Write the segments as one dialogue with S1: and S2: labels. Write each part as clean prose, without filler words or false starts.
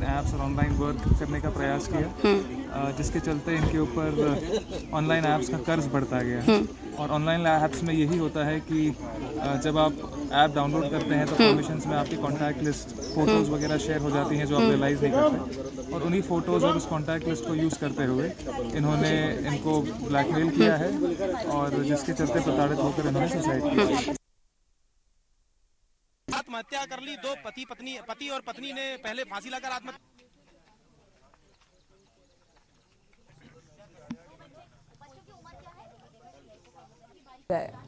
S1: Apps और online work करने का प्रयास किया, जिसके चलते इनके ऊपर ऑनलाइन ऐप्स का कर्ज बढ़ता गया। और ऑनलाइन ऐप्स में यही होता है कि जब आप ऐप डाउनलोड करते हैं तो परमिशंस में आपकी कॉन्टैक्ट लिस्ट, फ़ोटोज़ वगैरह शेयर हो जाती हैं जो आप रियलाइज़ नहीं करते, और उन्हीं फ़ोटोज़ और उस कॉन्टैक्ट लिस्ट को यूज़ करते हुए इन्होंने इनको ब्लैकमेल किया है, और जिसके चलते प्रताड़ित होकर इन्होंने सुसाइड किया।
S2: आत्महत्या कर ली। दो पति और पत्नी ने पहले फांसी लगाकर आत्महत्या।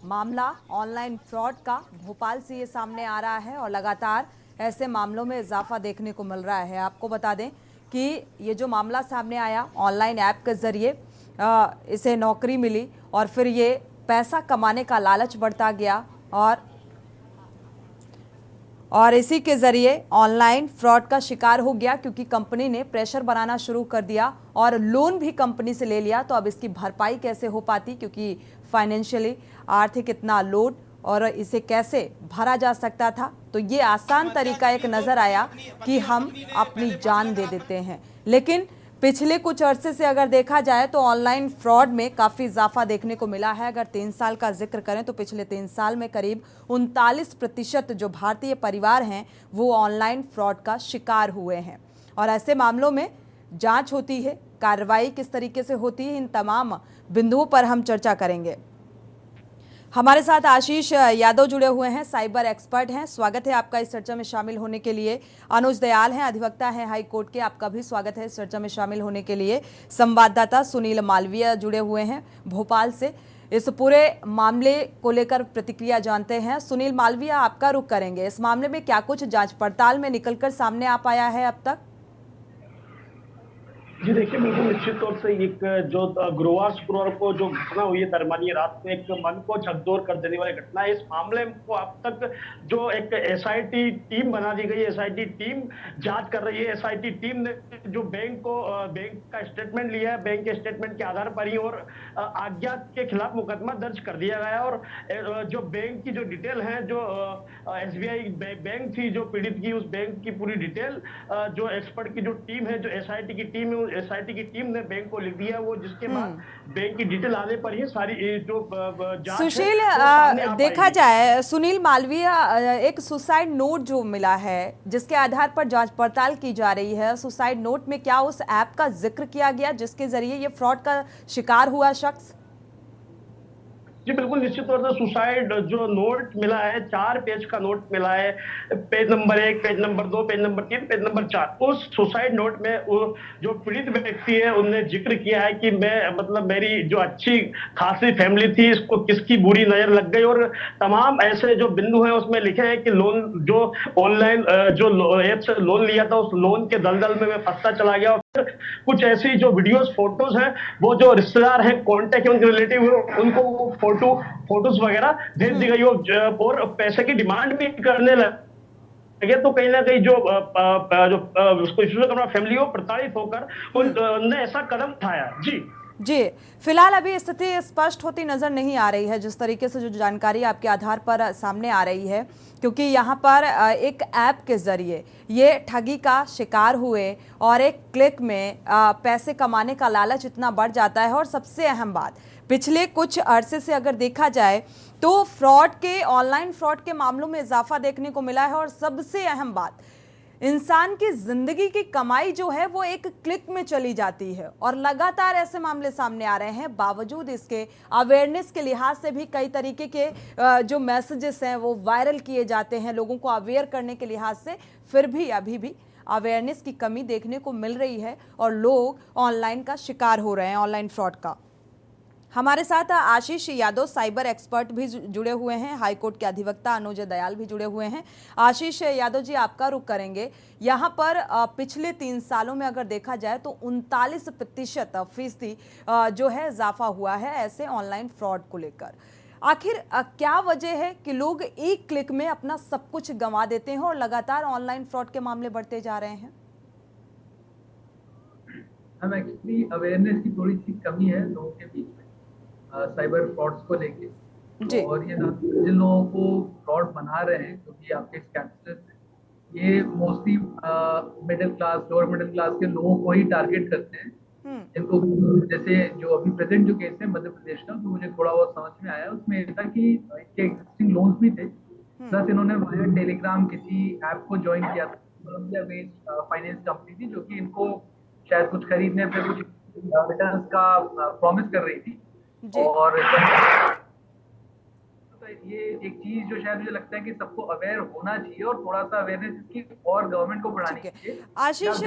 S3: मामला ऑनलाइन फ्रॉड का भोपाल से ये सामने आ रहा है और लगातार ऐसे मामलों में इजाफा देखने को मिल रहा है। आपको बता दें कि ये जो मामला सामने आया, ऑनलाइन ऐप के जरिए इसे नौकरी मिली और फिर ये पैसा कमाने का लालच बढ़ता गया और इसी के जरिए ऑनलाइन फ्रॉड का शिकार हो गया, क्योंकि कंपनी ने प्रेशर बनाना शुरू कर दिया और लोन भी कंपनी से ले लिया। तो अब इसकी भरपाई कैसे हो पाती, क्योंकि फाइनेंशियली आर्थिक इतना लोड, और इसे कैसे भरा जा सकता था। तो ये आसान तरीका एक नजर आया कि हम अपनी जान दे देते हैं। लेकिन पिछले कुछ अरसे से अगर देखा जाए तो ऑनलाइन फ्रॉड में काफ़ी इजाफा देखने को मिला है। अगर 3 साल का जिक्र करें तो पिछले 3 साल में करीब 39% जो भारतीय परिवार हैं वो ऑनलाइन फ्रॉड का शिकार हुए हैं। और ऐसे मामलों में जांच होती है, कार्रवाई किस तरीके से होती है, इन तमाम बिंदुओं पर हम चर्चा करेंगे। हमारे साथ आशीष यादव जुड़े हुए हैं, साइबर एक्सपर्ट हैं। स्वागत है आपका इस चर्चा में शामिल होने के लिए। अनुज दयाल हैं, अधिवक्ता हैं हाई कोर्ट के, आपका भी स्वागत है इस चर्चा में शामिल होने के लिए। संवाददाता सुनील मालवीय जुड़े हुए हैं भोपाल से, इस पूरे मामले को लेकर प्रतिक्रिया जानते हैं। सुनील मालवीय, आपका रुख करेंगे, इस मामले में क्या कुछ जांच पड़ताल में निकलकर सामने आ पाया है अब तक?
S4: जी देखिए, बिल्कुल निश्चित तौर से एक जो गुरुवार शुक्रवार को जो घटना हुई है दरमियानी रात में, एक मन को झकझोर कर देने वाली घटना है। इस मामले को अब तक जो एक एसआईटी टीम बना दी गई, एसआईटी टीम जांच कर रही है। एसआईटी टीम ने जो बैंक का स्टेटमेंट लिया है, बैंक के स्टेटमेंट के आधार पर ही और आज्ञा के खिलाफ मुकदमा दर्ज कर दिया गया है। और जो बैंक की जो डिटेल है, जो एसबीआई बैंक थी जो पीड़ित की, उस बैंक की पूरी डिटेल जो एक्सपर्ट की जो टीम है, जो एसआईटी की टीम है, एसआईटी की टीम ने बैंक को लिख दिया वो, जिसके बाद बैंक की डिटेल आने पर ही सारी जो जांच
S3: सुशील,
S4: है
S3: देखा जाए सुनील मालवीय, एक सुसाइड नोट जो मिला है जिसके आधार पर जांच पड़ताल की जा रही है, सुसाइड नोट में क्या उस ऐप का जिक्र किया गया जिसके जरिए ये फ्रॉड का शिकार हुआ शख्स?
S4: जी बिल्कुल निश्चित तौर से सुसाइड जो नोट मिला है, 4 पेज का नोट मिला है। Page number 1, page number 2, page number 3, page number 4। उस सुसाइड नोट में वो जो पीड़ित व्यक्ति है उनने जिक्र किया है कि मैं मतलब मेरी जो अच्छी खासी फैमिली थी, इसको किसकी बुरी नजर लग गई, और तमाम ऐसे जो बिंदु हैं उसमें लिखे हैं कि लोन जो ऑनलाइन जो ऐप से लोन लिया था, उस लोन के दलदल में मैं फंसता चला गया। और कुछ ऐसी जो वीडियोस फोटोज हैं, वो जो रिश्तेदार हैं, कॉन्टेक्ट है, उनके रिलेटिव उनको वो फोटोज वगैरह भेज दी गई और पैसे की डिमांड भी करने लगे। तो कहीं ना कहीं जो उसको इश्यू करना फैमिली हो प्रताड़ित होकर उनने ऐसा कदम उठाया। जी
S3: फिलहाल अभी स्थिति स्पष्ट होती नजर नहीं आ रही है, जिस तरीके से जो जानकारी आपके आधार पर सामने आ रही है, क्योंकि यहाँ पर एक ऐप के जरिए ये ठगी का शिकार हुए और एक क्लिक में पैसे कमाने का लालच इतना बढ़ जाता है। और सबसे अहम बात, पिछले कुछ अरसे से अगर देखा जाए तो फ्रॉड के, ऑनलाइन फ्रॉड के मामलों में इजाफा देखने को मिला है। और सबसे अहम बात, इंसान की जिंदगी की कमाई जो है वो एक क्लिक में चली जाती है। और लगातार ऐसे मामले सामने आ रहे हैं, बावजूद इसके अवेयरनेस के लिहाज से भी कई तरीके के जो मैसेजेस हैं वो वायरल किए जाते हैं लोगों को अवेयर करने के लिहाज से, फिर भी अभी भी अवेयरनेस की कमी देखने को मिल रही है और लोग ऑनलाइन का शिकार हो रहे हैं, ऑनलाइन फ्रॉड का। हमारे साथ आशीष यादव, साइबर एक्सपर्ट भी जुड़े हुए हैं, हाईकोर्ट के अधिवक्ता अनुज दयाल भी जुड़े हुए हैं। आशीष यादव जी, आपका रुख करेंगे। यहाँ पर पिछले 3 सालों में अगर देखा जाए तो 39% जो है इजाफा हुआ है ऐसे ऑनलाइन फ्रॉड को लेकर। आखिर क्या वजह है कि लोग एक क्लिक में अपना सब कुछ गंवा देते हैं और लगातार ऑनलाइन फ्रॉड के मामले बढ़ते जा रहे हैं?
S5: हम एक्चुअली अवेयरनेस की थोड़ी सी कमी है लोगों के बीच में साइबर फ्रॉड्स को लेके। और ये ना जिन लोगों को फ्रॉड बना रहे हैं, क्योंकि आपके स्कैमर्स हैं, ये mostly middle class, lower middle class के लोगों को ही टारगेट करते हैं, जिनको, जैसे जो अभी प्रेजेंट जो केस है मध्य प्रदेश का, तो मुझे थोड़ा बहुत समझ में आया, उसमें ये था कि इनके एग्जिस्टिंग लोन्स भी थे, प्लस इन्होंने वाया टेलीग्राम किसी ऐप को ज्वाइन किया था, फाइनेंस कंपनी थी, जो कि इनको शायद कुछ खरीदने पे कुछ रिटर्न्स का प्रॉमिस कर रही थी। और तो ये एक चीज जो शायद मुझे लगता है कि सबको अवेयर होना चाहिए और थोड़ा सा अवेयरनेस इसकी और गवर्नमेंट को बढ़ानी चाहिए।
S3: आशीष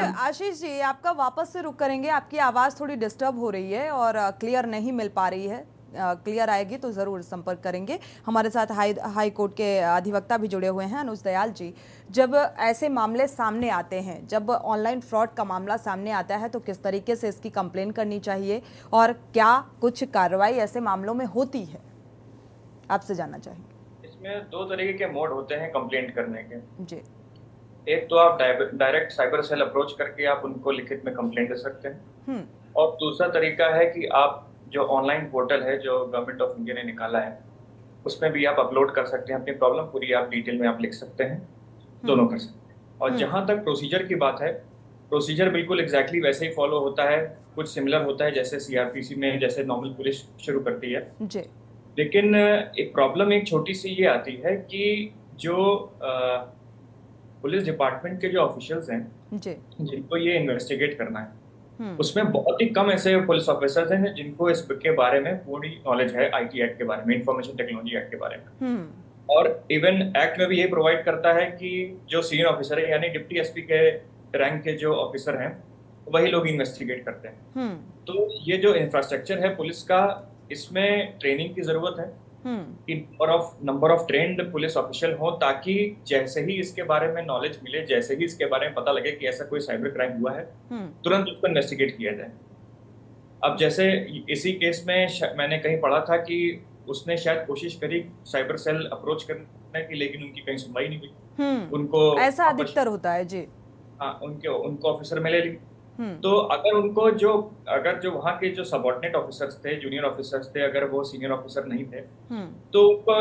S3: जी, आपका वापस से रुक करेंगे, आपकी आवाज़ थोड़ी डिस्टर्ब हो रही है और क्लियर नहीं मिल पा रही है। क्लियर आएगी तो ज़रूर संपर्क करेंगे। हमारे साथ हाई कोर्ट के अधिवक्ता भी जुड़े हुए हैं, अनुज दयाल जी। जब ऐसे मामले सामने आते हैं, जब ऑनलाइन फ्रॉड का मामला सामने आता है, तो किस तरीके से इसकी कंप्लेन करनी चाहिए और क्या कुछ कार्रवाई ऐसे मामलों में होती है, आपसे जानना चाहेंगे।
S6: इसमें दो तरीके के मोड होते हैं कंप्लेंट करने के
S3: जी।
S6: एक तो आप डायरेक्ट साइबर सेल अप्रोच करके आप उनको लिखित में कंप्लेंट दे सकते हैं, और दूसरा तरीका है कि आप जो ऑनलाइन पोर्टल है जो गवर्नमेंट ऑफ इंडिया ने निकाला है, उसमें भी आप अपलोड कर सकते हैं अपनी प्रॉब्लम, पूरी आप डिटेल में आप लिख सकते हैं, दोनों कर सकते हैं। और जहां तक प्रोसीजर की बात है, प्रोसीजर बिल्कुल एग्जैक्टली वैसे ही फॉलो होता है, कुछ सिमिलर होता है जैसे सीआरपीसी में जैसे नॉर्मल पुलिस शुरू करती है जी। लेकिन एक प्रॉब्लम एक छोटी सी ये आती है कि जो पुलिस डिपार्टमेंट के जो ऑफिशियल्स हैं जी, जिनको ये इन्वेस्टिगेट करना है, उसमें बहुत ही कम ऐसे पुलिस ऑफिसर्स हैं जिनको इस के बारे में पूरी नॉलेज है, आईटी एक्ट के बारे में, इंफॉर्मेशन टेक्नोलॉजी एक्ट के बारे में। और इवन एक्ट में भी ये प्रोवाइड करता है कि जो सीनियर ऑफिसर है, यानी डिप्टी एसपी के रैंक के जो ऑफिसर हैं, वही लोग इन्वेस्टिगेट करते हैं। तो ये जो इंफ्रास्ट्रक्चर है पुलिस का, इसमें ट्रेनिंग की जरूरत है कि number of trained police official हो, ताकि जैसे ही इसके बारे में नॉलेज मिले, जैसे ही इसके बारे में पता लगे कि ऐसा कोई साइबर क्राइम हुआ है, तुरंत उसको इन्वेस्टिगेट किया जाए। अब जैसे इसी केस में मैंने कहीं पढ़ा था कि उसने शायद कोशिश करी साइबर सेल अप्रोच करने की, लेकिन उनकी कहीं सुनवाई नहीं हुई। उनको
S3: ऐसा अधिकतर होता है जी।
S6: हाँ, उनको ऑफिसर में ले ली। तो अगर जो वहाँ के जो सबऑर्डिनेट ऑफिसर्स थे, जूनियर ऑफिसर्स थे, अगर वो सीनियर ऑफिसर नहीं थे, तो उनको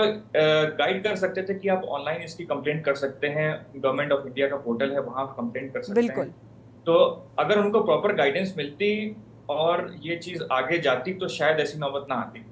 S6: गाइड कर सकते थे कि आप ऑनलाइन इसकी कंप्लेंट कर सकते हैं, गवर्नमेंट ऑफ इंडिया का पोर्टल है, वहाँ कंप्लेंट कर सकते हैं। तो अगर उनको प्रॉपर गाइडेंस मिलती और ये चीज आगे जाती, तो शायद ऐसी नौबत ना आती।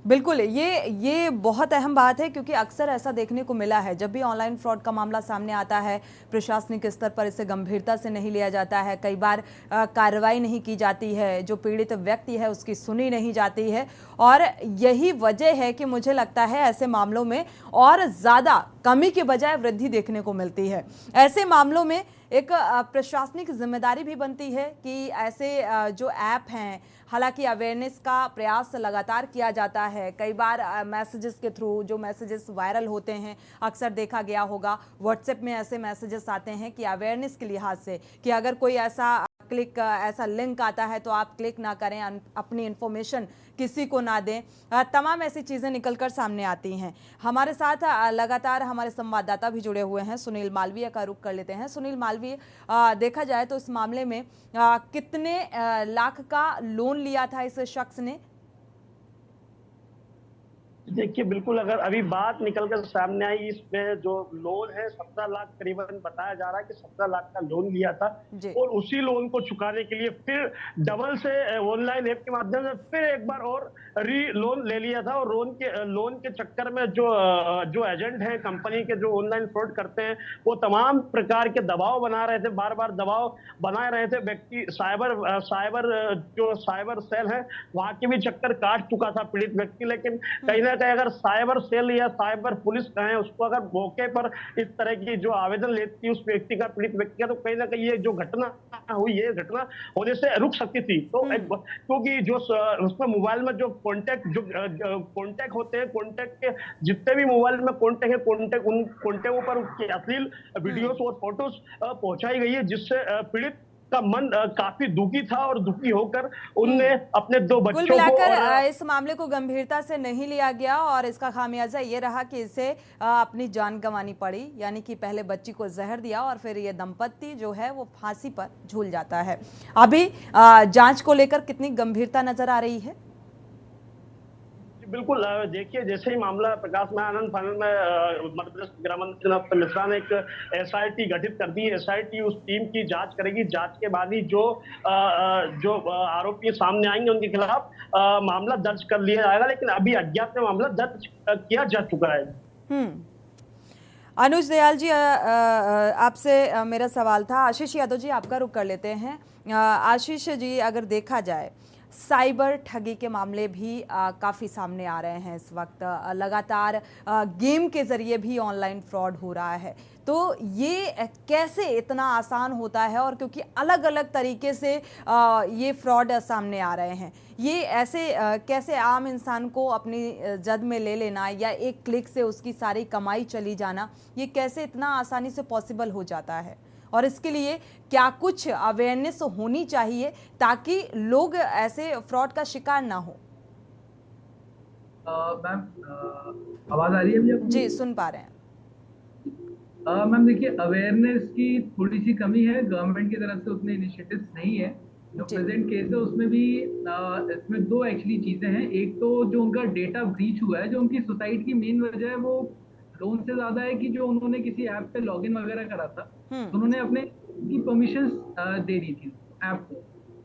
S3: बिल्कुल, ये बहुत अहम बात है, क्योंकि अक्सर ऐसा देखने को मिला है, जब भी ऑनलाइन फ्रॉड का मामला सामने आता है, प्रशासनिक स्तर पर इसे गंभीरता से नहीं लिया जाता है, कई बार कार्रवाई नहीं की जाती है, जो पीड़ित व्यक्ति है उसकी सुनी नहीं जाती है, और यही वजह है कि मुझे लगता है ऐसे मामलों में और ज़्यादा कमी के बजाय वृद्धि देखने को मिलती है। ऐसे मामलों में एक प्रशासनिक जिम्मेदारी भी बनती है कि ऐसे जो ऐप हैं, हालांकि अवेयरनेस का प्रयास लगातार किया जाता है, कई बार मैसेजेस के थ्रू जो मैसेजेस वायरल होते हैं, अक्सर देखा गया होगा व्हाट्सएप में ऐसे मैसेजेस आते हैं कि अवेयरनेस के लिहाज से कि अगर कोई ऐसा लिंक आता है तो आप क्लिक ना करें, अपनी इन्फॉर्मेशन किसी को ना दें, तमाम ऐसी चीज़ें निकलकर सामने आती हैं। हमारे साथ लगातार हमारे संवाददाता भी जुड़े हुए हैं, सुनील मालवीय का रुख कर लेते हैं। सुनील मालवीय, देखा जाए तो इस मामले में कितने लाख का लोन लिया था इस शख्स ने?
S4: देखिए, बिल्कुल अगर अभी बात निकलकर सामने आई, इसमें जो लोन है 17 लाख करीबन बताया जा रहा है कि 17 लाख का लोन लिया था, और उसी लोन को चुकाने के लिए फिर डबल से ऑनलाइन ऐप के माध्यम से फिर एक बार और लोन ले लिया था। और लोन के चक्कर में जो एजेंट हैं कंपनी के, जो ऑनलाइन फ्रॉड करते हैं, वो तमाम प्रकार के दबाव बना रहे थे, बार बार दबाव बना रहे थे। व्यक्ति साइबर सेल है वहां के भी चक्कर काट चुका था पीड़ित व्यक्ति, लेकिन कहीं ना कहीं अगर साइबर सेल या साइबर पुलिस कहें उसको, अगर मौके पर इस तरह की जो आवेदन लेती है उस व्यक्ति का, पीड़ित व्यक्ति का, तो कहीं ना कहीं ये जो घटना हुई, ये घटना होने से रुक सकती थी। तो क्योंकि जो उसमें मोबाइल में जो कॉन्टैक्ट होते हैं, कॉन्टैक्ट के जितने भी मोबाइल में कॉन्टैक्ट है, उन कॉन्टैक्टों पर उसकी अश्लील वीडियोस और फोटोज पहुंचाई गई है, जिससे पीड़ित का मन काफी दुखी था और दुखी होकर उनने अपने 2 बच्चों को,
S3: कुल मिलाकर इस मामले को गंभीरता से नहीं लिया गया और इसका खामियाजा ये रहा कि इसे अपनी जान गंवानी पड़ी, यानी कि पहले बच्ची को जहर दिया और फिर ये दंपत्ति जो है वो फांसी पर झूल जाता है। अभी जांच को लेकर कितनी गंभीरता नजर आ रही है?
S4: बिल्कुल देखिए, जैसे ही मामला प्रकाश में आनंद फाइनल में मध्य प्रदेश गृह मंत्री नरोत्तम मिश्रा ने एक एसआईटी गठित कर दी। एसआईटी उस टीम की जांच करेगी। जांच के बाद ही जो आरोपी सामने आएंगे उनके खिलाफ मामला दर्ज कर लिया जाएगा, लेकिन अभी अज्ञात में मामला दर्ज किया जा चुका है।
S3: अनुज दयाल जी, आपसे मेरा सवाल था। आशीष यादव जी, आपका रुख कर लेते हैं। आशीष जी, अगर देखा जाए साइबर ठगी के मामले भी काफ़ी सामने आ रहे हैं इस वक्त। लगातार गेम के ज़रिए भी ऑनलाइन फ्रॉड हो रहा है, तो ये कैसे इतना आसान होता है? और क्योंकि अलग अलग तरीके से ये फ्रॉड सामने आ रहे हैं, ये ऐसे कैसे आम इंसान को अपनी जद में ले लेना या एक क्लिक से उसकी सारी कमाई चली जाना, ये कैसे इतना आसानी से पॉसिबल हो जाता है? और इसके लिए क्या कुछ अवेयरनेस होनी चाहिए ताकि लोग ऐसे फ्रॉड का शिकार ना हो?
S5: मैम, आवाज आ रही है मुझे?
S3: जी, सुन पा रहे हैं।
S5: मैम देखिए, अवेयरनेस की थोड़ी सी कमी है। गवर्नमेंट की तरफ से उतने इनिशिएटिव्स नहीं है। जो प्रेजेंट केस है उसमें भी इसमें दो एक्चुअली चीजें हैं। एक तो जो उनका डेटा ब्रीच हुआ है, जो उनकी सुसाइड की मेन वजह है, वो लोन से ज्यादा है कि जो उन्होंने किसी ऐप पे लॉगिन वगैरह करा था, तो उन्होंने अपने की परमिशंस दे दी थी ऐप को,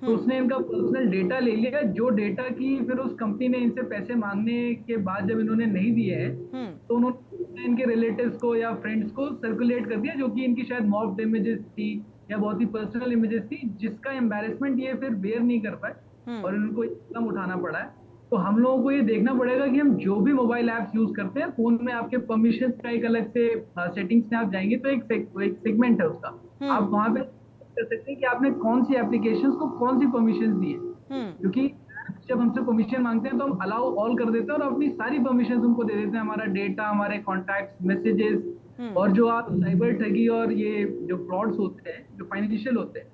S5: तो उसने इनका पर्सनल डेटा ले लिया, जो डेटा की फिर उस कंपनी ने इनसे पैसे मांगने के बाद जब इन्होंने नहीं दिए हैं, तो उन्होंने इनके रिलेटिव्स को या फ्रेंड्स को सर्कुलेट कर दिया, जो कि इनकी शायद मॉफ्ड इमेजेस थी या बहुत ही पर्सनल इमेजेस थी, जिसका एम्बैरेसमेंट ये फिर बेयर नहीं कर पाए और इनको कदम उठाना पड़ा है। तो हम लोगों को ये देखना पड़ेगा कि हम जो भी मोबाइल ऐप्स यूज करते हैं, फोन में आपके परमिशंस का एक अलग से सेटिंग्स में आप जाएंगे तो एक सेगमेंट है उसका, आप वहां पे कर सकते हैं कि आपने कौन सी एप्लीकेशंस को कौन सी परमिशंस दी है। क्योंकि जब हमसे परमिशन मांगते हैं तो हम अलाउ ऑल कर देते हैं और अपनी सारी परमिशंस उनको दे देते हैं, हमारा डेटा, हमारे कॉन्टैक्ट्स, मैसेजेस। और जो आप साइबर ठगी और ये जो फ्रॉड्स होते हैं, जो फाइनेंशियल होते हैं,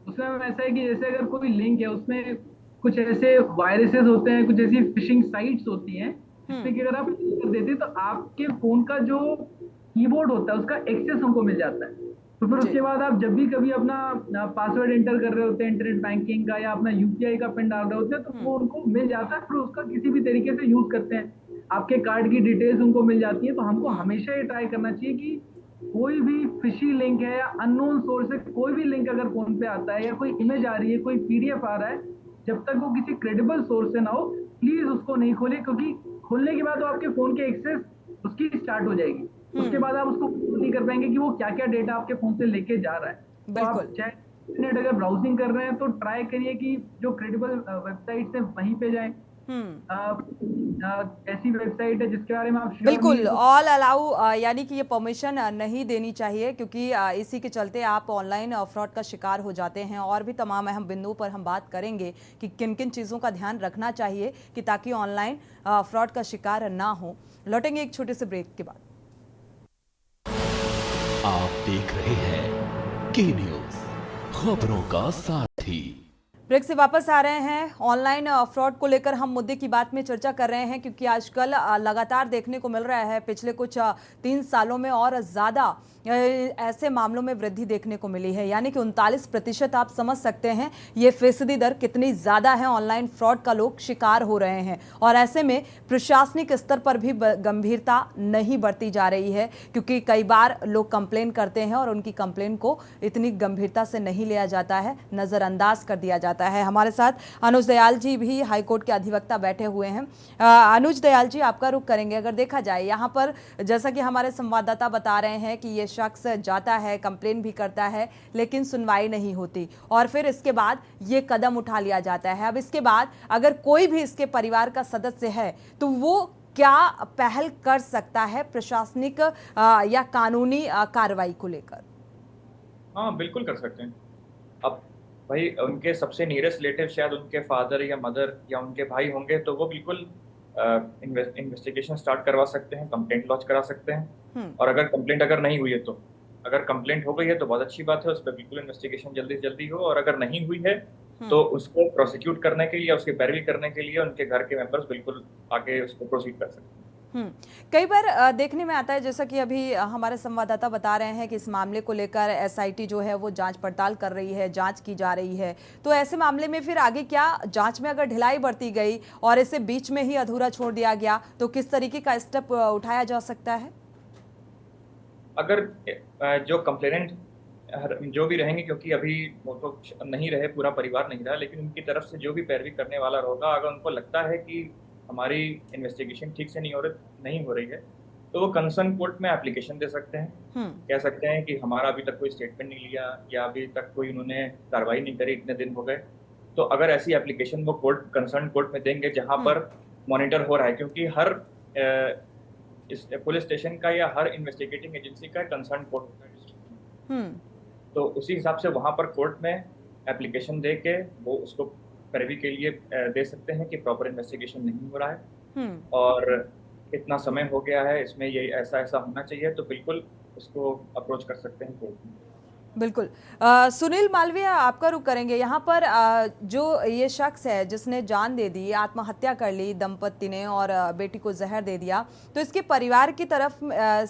S5: उसमें ऐसा है कि जैसे अगर कोई लिंक है, उसमें कुछ ऐसे वायरसेस होते हैं, कुछ ऐसी फिशिंग साइट्स होती हैं, जिसमें कि अगर आप क्लिक कर देते हैं तो आपके फोन का जो कीबोर्ड होता है उसका एक्सेस हमको मिल जाता है। तो फिर उसके बाद आप जब भी कभी अपना पासवर्ड एंटर कर रहे होते हैं इंटरनेट बैंकिंग का या अपना यूपीआई का पिन डाल रहे होते हैं, तो वो उनको मिल जाता है, फिर उसका किसी भी तरीके से यूज करते हैं, आपके कार्ड की डिटेल्स उनको मिल जाती है। तो हमको हमेशा ये ट्राई करना चाहिए कि कोई भी फिशी लिंक है या अननोन सोर्स से कोई भी लिंक अगर फोन पे आता है या कोई इमेज आ रही है, कोई पीडीएफ आ रहा है, जब तक वो किसी क्रेडिबल सोर्स से ना हो, प्लीज उसको नहीं खोले, क्योंकि खोलने के बाद तो आपके फोन के एक्सेस उसकी स्टार्ट हो जाएगी। उसके बाद आप उसको नहीं कर पाएंगे कि वो क्या क्या डेटा आपके फोन से लेके जा रहा है। तो आप चाहे इंटरनेट अगर ब्राउजिंग कर रहे हैं तो ट्राई करिए कि जो क्रेडिबल वेबसाइट है वहीं पे जाएं। ऐसी वेबसाइट है जिसके बारे में आप
S3: बिल्कुल ऑल अलाउ, यानी कि ये परमिशन नहीं देनी चाहिए, क्योंकि इसी के चलते आप ऑनलाइन फ्रॉड का शिकार हो जाते हैं। और भी तमाम अहम बिंदुओं पर हम बात करेंगे कि किन किन चीज़ों का ध्यान रखना चाहिए कि ताकि ऑनलाइन फ्रॉड का शिकार ना हो। लौटेंगे एक छोटे से ब्रेक के बाद।
S7: आप देख रहे हैं के न्यूज़, खबरों का साथी।
S3: ब्रेक से वापस आ रहे हैं। ऑनलाइन फ्रॉड को लेकर हम मुद्दे की बात में चर्चा कर रहे हैं, क्योंकि आजकल लगातार देखने को मिल रहा है, पिछले कुछ 3 सालों में और ज़्यादा ऐसे मामलों में वृद्धि देखने को मिली है, यानी कि 39%। आप समझ सकते हैं ये फीसदी दर कितनी ज़्यादा है। ऑनलाइन फ्रॉड का लोग शिकार हो रहे हैं और ऐसे में प्रशासनिक स्तर पर भी गंभीरता नहीं बरती जा रही है, क्योंकि कई बार लोग कंप्लेन करते हैं और उनकी कंप्लेन को इतनी गंभीरता से नहीं लिया जाता है, नज़रअंदाज कर दिया जाता है। हमारे साथ अनुज दयाल जी भी हाईकोर्ट के अधिवक्ता बैठे हुए हैं। अनुज दयाल जी, आपका रुख करेंगे। अगर देखा जाए यहाँ पर, जैसा कि हमारे संवाददाता बता रहे हैं कि ये शख्स जाता है, कंप्लेन भी करता है, लेकिन सुनवाई नहीं होती और फिर इसके बाद ये कदम उठा लिया जाता है। अब इसके बाद अगर कोई भी इसके परिवार का सदस्य है तो वो क्या पहल कर सकता है प्रशासनिक या कानूनी कार्रवाई को लेकर?
S6: हाँ, बिल्कुल कर सकते हैं। अब भाई उनके सबसे नियरेस्ट रिलेटिव शायद उनके फादर या मदर या उनके भाई होंगे, तो वो बिल्कुल इन्वेस्टिगेशन स्टार्ट करवा सकते हैं, कंप्लेंट लॉन्च करा सकते हैं। और अगर कंप्लेंट अगर नहीं हुई है तो, अगर कंप्लेंट हो गई है तो बहुत अच्छी बात है, उस पर बिल्कुल इन्वेस्टिगेशन जल्दी से जल्दी हो। और अगर नहीं हुई है तो उसको प्रोसिक्यूट करने के लिए, उसकी पैरवी करने के लिए उनके घर के मेंबर्स बिल्कुल आगे उसको प्रोसीड कर सकते हैं।
S3: कई बार देखने में आता है, जैसा कि अभी हमारे संवाददाता बता रहे हैं कि इस मामले को लेकर एसआईटी जो है वो जांच पड़ताल कर रही है, जांच की जा रही है। तो ऐसे मामले में फिर आगे क्या, जांच में अगर ढिलाई बरती गई और इसे बीच में ही अधूरा छोड़ दिया गया तो किस तरीके का स्टेप उठाया जा सकता है?
S6: अगर जो कंप्लेनेंट जो भी रहेंगे, क्योंकि अभी वो तो नहीं रहे, पूरा परिवार नहीं रहा, लेकिन उनकी तरफ से जो भी पैरवी करने वाला होगा, अगर उनको लगता है कि हमारी इन्वेस्टिगेशन ठीक से नहीं हो रही है, तो वो कंसर्न कोर्ट में एप्लीकेशन दे सकते हैं। कह सकते हैं कि हमारा अभी तक कोई स्टेटमेंट नहीं लिया या अभी तक कोई उन्होंने कार्रवाई नहीं करी, इतने दिन हो गए। तो अगर ऐसी एप्लीकेशन वो कंसर्न कोर्ट में देंगे जहां पर मॉनिटर हो रहा है, क्योंकि हर इस पुलिस स्टेशन का या हर इन्वेस्टिगेटिंग एजेंसी का कंसर्न कोर्ट होता है, तो उसी हिसाब से वहां पर कोर्ट में एप्लीकेशन दे के वो उसको पैरवी के लिए दे सकते हैं कि प्रॉपर इन्वेस्टिगेशन नहीं हो रहा है और इतना समय हो गया है, इसमें ये ऐसा होना चाहिए, तो बिल्कुल उसको अप्रोच कर सकते हैं कोर्ट में।
S3: बिल्कुल। सुनील मालवीय, आपका रुख करेंगे यहाँ पर। जो ये शख्स है जिसने जान दे दी, आत्महत्या कर ली दंपति ने और बेटी को जहर दे दिया, तो इसके परिवार की तरफ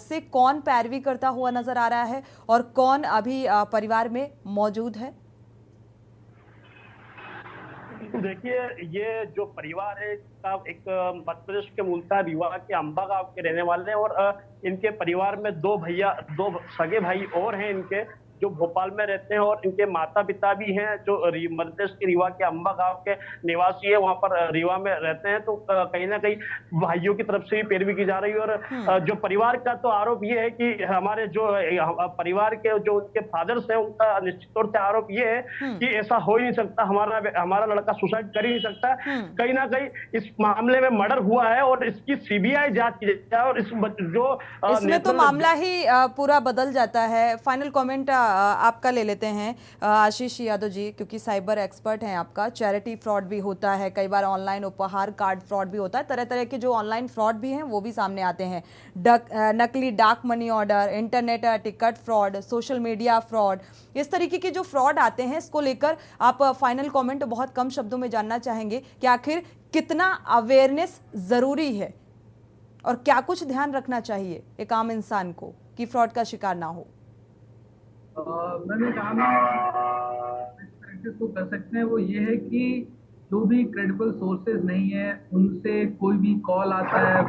S3: से कौन पैरवी करता हुआ नजर आ रहा है और कौन अभी परिवार में मौजूद है?
S4: देखिए, ये जो परिवार है इसका एक मध्य प्रदेश के मूलतः रीवा के अंबा गांव के रहने वाले हैं और इनके परिवार में दो सगे भाई और हैं इनके, जो भोपाल में रहते हैं और इनके माता पिता भी हैं जो मध्य प्रदेश के रीवा के अंबा गांव के निवासी है, वहां पर रीवा में रहते हैं। तो कहीं ना कहीं भाइयों की तरफ से भी पैरवी की जा रही है और जो परिवार का तो आरोप ये है कि हमारे जो परिवार के जो उनके फादर्स हैं उनका निश्चित तौर से आरोप ये है कि ऐसा हो ही नहीं सकता, हमारा लड़का सुसाइड कर ही नहीं सकता। कहीं ना कहीं इस मामले में मर्डर हुआ है और इसकी सीबीआई जांच की जाए और
S3: इसमें तो मामला ही पूरा बदल जाता है। फाइनल कमेंट आपका ले लेते हैं आशीष यादव जी, क्योंकि साइबर एक्सपर्ट हैं आपका। चैरिटी फ्रॉड भी होता है, कई बार ऑनलाइन उपहार कार्ड फ्रॉड भी होता है, तरह तरह के जो ऑनलाइन फ्रॉड भी हैं वो भी सामने आते हैं। नकली डाक money order, internet ticket fraud, social media fraud, इस तरीके के जो फ्रॉड आते हैं, इसको लेकर आप फाइनल कमेंट बहुत कम शब्दों में जानना चाहेंगे कि आखिर कितना अवेयरनेस ज़रूरी है और क्या कुछ ध्यान रखना चाहिए एक आम इंसान को कि फ्रॉड का शिकार ना हो?
S5: मैंने कहा तो कर सकते हैं वो ये है कि जो भी क्रेडिबल सोर्सेज नहीं है उनसे कोई भी कॉल आता है,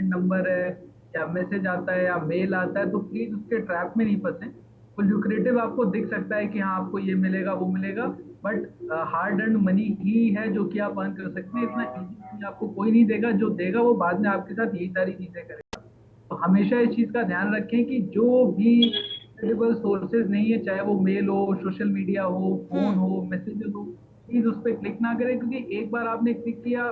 S5: नंबर है या मैसेज आता है या मेल आता है, तो प्लीज उसके ट्रैप में नहीं फंसे। तो ल्यूक्रेटिव आपको दिख सकता है कि हाँ आपको ये मिलेगा वो मिलेगा, बट हार्ड अर्न्ड मनी ही है जो कि आप अर्न कर सकते हैं। इतना इजी आपको कोई नहीं देगा, जो देगा वो बाद में आपके साथ यही सारी चीजें करेगा। तो हमेशा इस चीज का ध्यान रखें कि जो भी क्रेडिबल सोर्सेज नहीं है, चाहे वो मेल हो, सोशल मीडिया हो, फोन हो, मैसेज हो, प्लीज उस पर क्लिक ना करें, क्योंकि एक बार आपने क्लिक किया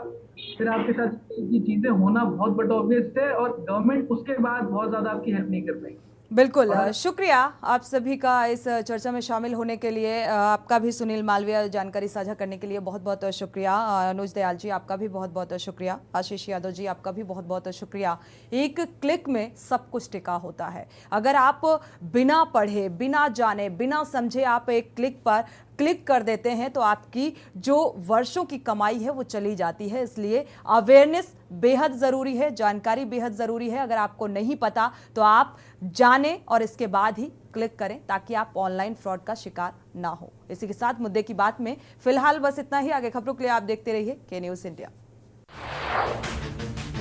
S5: फिर आपके साथ ये चीजें होना बहुत बड़ा ऑब्वियस है और गवर्नमेंट उसके बाद बहुत ज्यादा आपकी हेल्प नहीं कर पाएगी।
S3: बिल्कुल, शुक्रिया आप सभी का इस चर्चा में शामिल होने के लिए। आपका भी सुनील मालवीय जानकारी साझा करने के लिए बहुत बहुत शुक्रिया। अनुज दयाल जी आपका भी बहुत बहुत शुक्रिया। आशीष यादव जी आपका भी बहुत बहुत शुक्रिया। एक क्लिक में सब कुछ टिका होता है। अगर आप बिना पढ़े, बिना जाने, बिना समझे आप एक क्लिक पर क्लिक कर देते हैं तो आपकी जो वर्षों की कमाई है वो चली जाती है। इसलिए अवेयरनेस बेहद ज़रूरी है, जानकारी बेहद ज़रूरी है। अगर आपको नहीं पता तो आप जानें और इसके बाद ही क्लिक करें ताकि आप ऑनलाइन फ्रॉड का शिकार ना हो। इसी के साथ मुद्दे की बात में फिलहाल बस इतना ही। आगे खबरों के लिए आप देखते रहिए के न्यूज़ इंडिया।